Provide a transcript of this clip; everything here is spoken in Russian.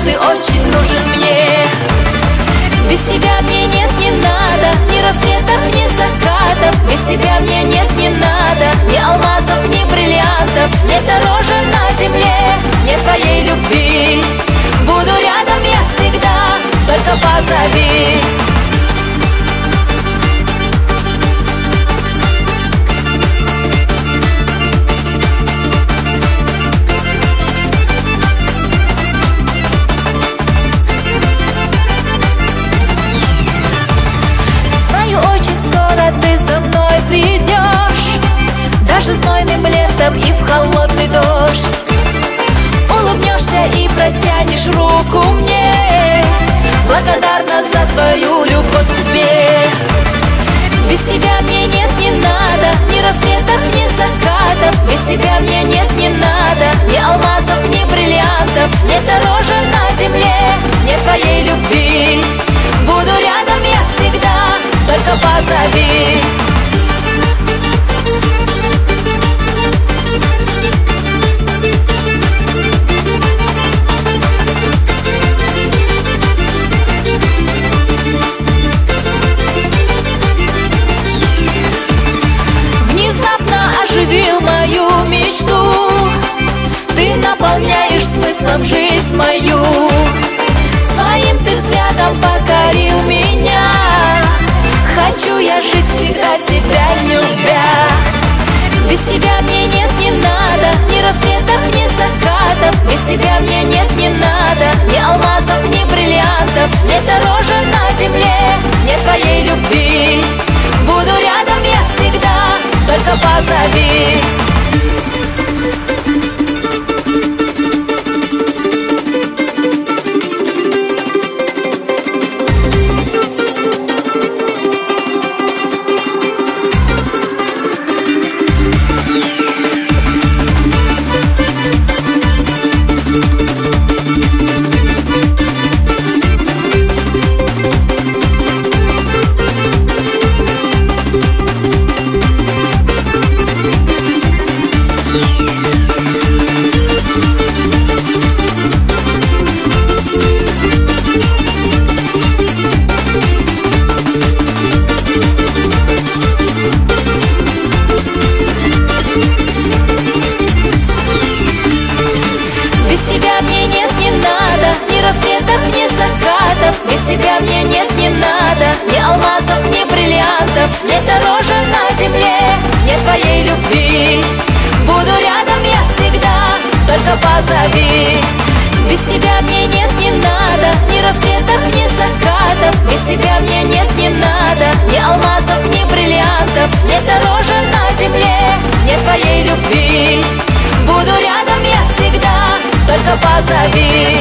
ты очень нужен мне. Без тебя мне нет, не надо ни рассветов, ни закатов. Без тебя мне нет, не надо ни алмазов, ни бриллиантов. Нет дороже на земле, нет твоей любви. Буду рядом я всегда, только позови. Ты за мной придешь, даже знойным летом и в холодный дождь. Улыбнешься и протянешь руку мне, благодарна за твою любовь к себе. Без тебя мне нет, не надо ни рассветов, ни закатов. Без тебя мне нет, не надо ни алмазов, ни бриллиантов. Нет дороже на земле, нет твоей любви. Буду рядом я всегда, только позови. Внезапно оживил мою мечту, ты наполняешь смыслом жизнь мою. Своим ты взглядом покорил меня, хочу я жить всегда тебя любя. Без тебя мне нет, не надо ни рассветов, ни закатов. Без тебя мне нет, не надо ни алмазов, ни бриллиантов. Нет дороже на земле, нет твоей любви. Буду рядом я всегда, только позови. Без тебя мне нет, не надо ни алмазов, ни бриллиантов. Нет дороже на земле, нет твоей любви. Буду рядом я всегда, только позови. Без тебя мне нет, не надо ни рассветов, ни закатов. Без тебя мне нет, не надо ни алмазов, ни бриллиантов. Нет дороже на земле, нет твоей любви. Буду рядом я всегда, только позови.